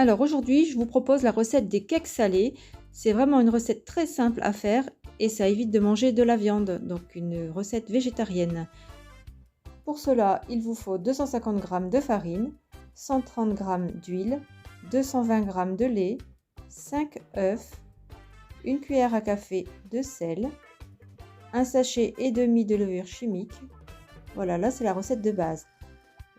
Alors aujourd'hui, je vous propose la recette des cakes salés. C'est vraiment une recette très simple à faire et ça évite de manger de la viande, donc une recette végétarienne. Pour cela, il vous faut 250 g de farine, 130 g d'huile, 220 g de lait, 5 œufs, une cuillère à café de sel, un sachet et demi de levure chimique. Voilà, là c'est la recette de base.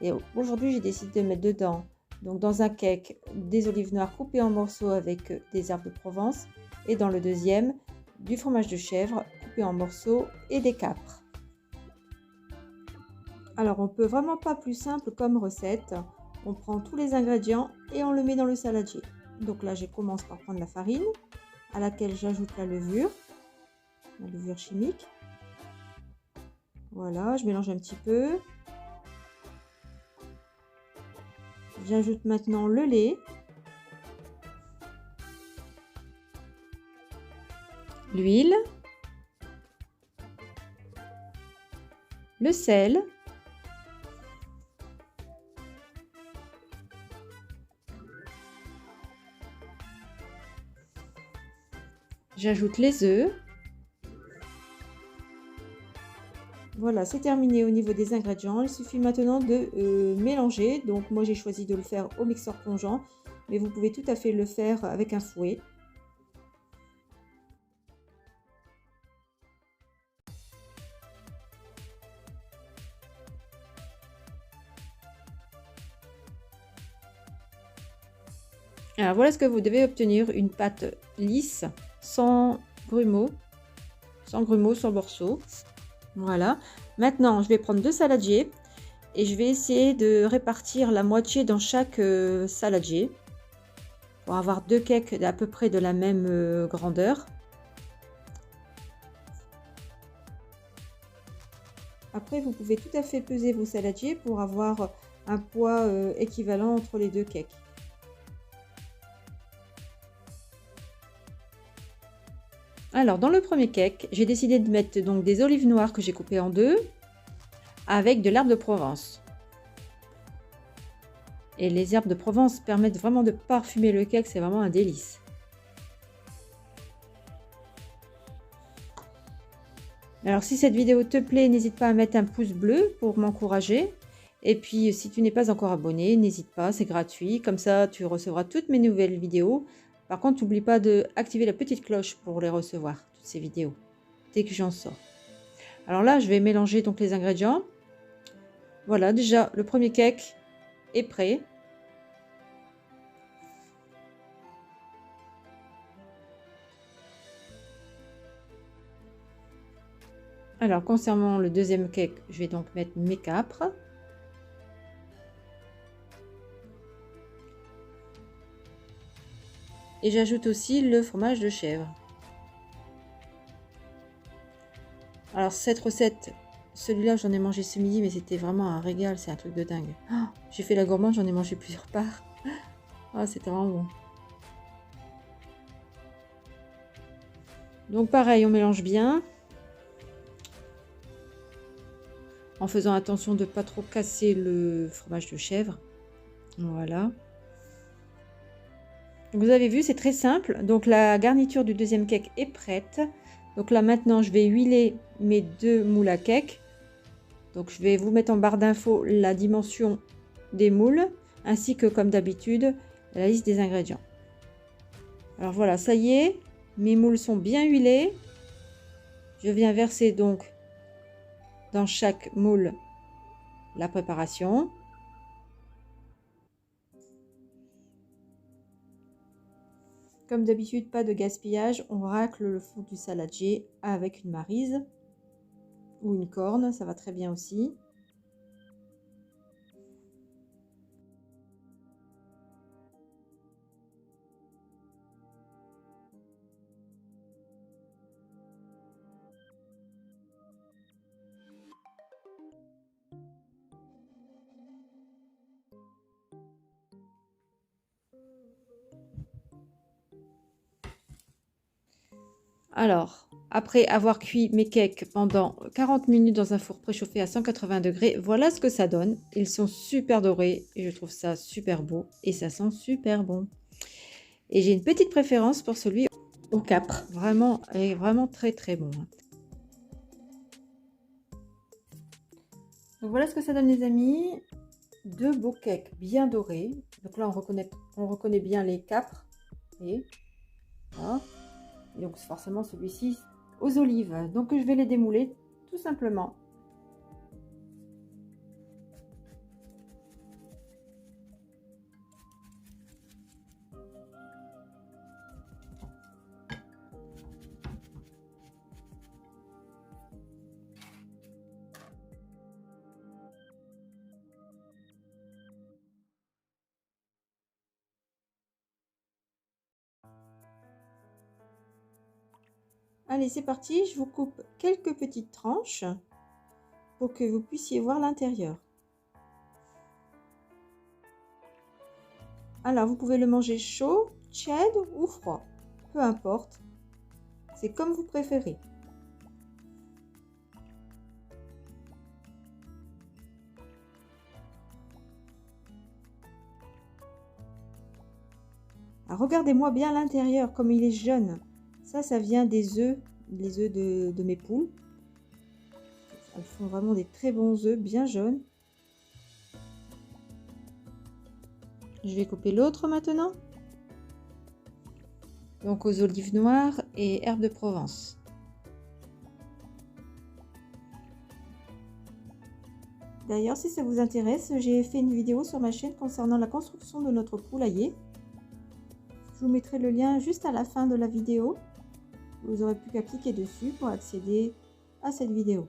Et aujourd'hui, j'ai décidé de mettre dedans, donc dans un cake, des olives noires coupées en morceaux avec des herbes de Provence. Et dans le deuxième, du fromage de chèvre coupé en morceaux et des capres. Alors, on peut vraiment pas plus simple comme recette. On prend tous les ingrédients et on le met dans le saladier. Donc là, je commence par prendre la farine, à laquelle j'ajoute la levure chimique. Voilà, je mélange un petit peu. J'ajoute maintenant le lait, l'huile, le sel, j'ajoute les œufs. Voilà, c'est terminé au niveau des ingrédients. Il suffit maintenant de mélanger. Donc moi j'ai choisi de le faire au mixeur plongeant, mais vous pouvez tout à fait le faire avec un fouet. Alors voilà ce que vous devez obtenir, une pâte lisse, sans grumeaux, sans morceaux. Voilà. Maintenant je vais prendre 2 saladiers et je vais essayer de répartir la moitié dans chaque saladier pour avoir 2 cakes à peu près de la même grandeur. Après, vous pouvez tout à fait peser vos saladiers pour avoir un poids équivalent entre les 2 cakes. Alors, dans le premier cake, j'ai décidé de mettre donc des olives noires que j'ai coupées en deux avec de l'herbe de Provence. Et les herbes de Provence permettent vraiment de parfumer le cake, c'est vraiment un délice. Alors si cette vidéo te plaît, n'hésite pas à mettre un pouce bleu pour m'encourager. Et puis si tu n'es pas encore abonné, n'hésite pas, c'est gratuit. Comme ça, tu recevras toutes mes nouvelles vidéos. Par contre, n'oublie pas d'activer la petite cloche pour les recevoir, toutes ces vidéos, dès que j'en sors. Alors là, je vais mélanger donc les ingrédients. Voilà, déjà, le premier cake est prêt. Alors, concernant le deuxième cake, je vais donc mettre mes capres. Et j'ajoute aussi le fromage de chèvre. Alors cette recette, celui-là j'en ai mangé ce midi, mais c'était vraiment un régal, c'est un truc de dingue. Oh, j'ai fait la gourmande, j'en ai mangé plusieurs parts. Oh, c'était vraiment bon. Donc pareil, on mélange bien. En faisant attention de ne pas trop casser le fromage de chèvre. Voilà. Vous avez vu, c'est très simple. Donc la garniture du deuxième cake est prête. Donc là maintenant, je vais huiler mes 2 moules à cake. Donc je vais vous mettre en barre d'infos la dimension des moules, ainsi que comme d'habitude, la liste des ingrédients. Alors voilà, ça y est, mes moules sont bien huilés. Je viens verser donc dans chaque moule la préparation. Comme d'habitude, pas de gaspillage, on racle le fond du saladier avec une maryse ou une corne, ça va très bien aussi. Alors, après avoir cuit mes cakes pendant 40 minutes dans un four préchauffé à 180 degrés, voilà ce que ça donne. Ils sont super dorés et je trouve ça super beau et ça sent super bon. Et j'ai une petite préférence pour celui au capre, vraiment, est vraiment très très bon. Donc voilà ce que ça donne les amis, 2 beaux cakes bien dorés. Donc là on reconnaît bien les capres et voilà. Et donc forcément celui-ci aux olives. Donc je vais les démouler tout simplement. Allez, c'est parti, je vous coupe quelques petites tranches pour que vous puissiez voir l'intérieur. Alors, vous pouvez le manger chaud, tiède ou froid, peu importe, c'est comme vous préférez. Regardez-moi bien l'intérieur, comme il est jaune. Ça vient des œufs, les œufs de mes poules. Elles font vraiment des très bons œufs, bien jaunes. Je vais couper l'autre maintenant. Donc aux olives noires et herbes de Provence. D'ailleurs, si ça vous intéresse, j'ai fait une vidéo sur ma chaîne concernant la construction de notre poulailler. Je vous mettrai le lien juste à la fin de la vidéo. Vous n'aurez plus qu'à cliquer dessus pour accéder à cette vidéo.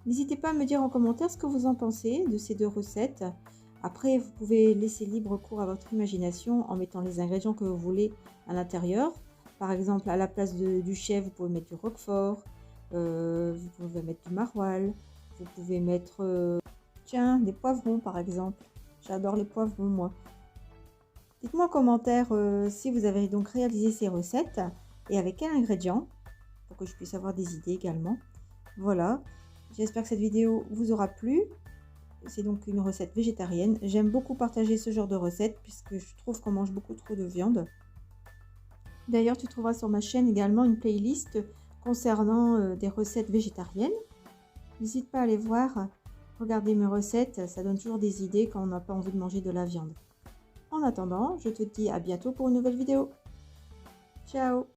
N'hésitez pas à me dire en commentaire ce que vous en pensez de ces 2 recettes. Après, vous pouvez laisser libre cours à votre imagination en mettant les ingrédients que vous voulez à l'intérieur. Par exemple, à la place du chèvre, vous pouvez mettre du roquefort, vous pouvez mettre du maroilles, vous pouvez mettre tiens, des poivrons par exemple. J'adore les poivrons moi. Dites-moi en commentaire si vous avez donc réalisé ces recettes et avec quels ingrédients pour que je puisse avoir des idées également. Voilà, j'espère que cette vidéo vous aura plu. C'est donc une recette végétarienne. J'aime beaucoup partager ce genre de recettes puisque je trouve qu'on mange beaucoup trop de viande. D'ailleurs, tu trouveras sur ma chaîne également une playlist concernant des recettes végétariennes. N'hésite pas à aller voir, regarder mes recettes, ça donne toujours des idées quand on n'a pas envie de manger de la viande. En attendant, je te dis à bientôt pour une nouvelle vidéo. Ciao!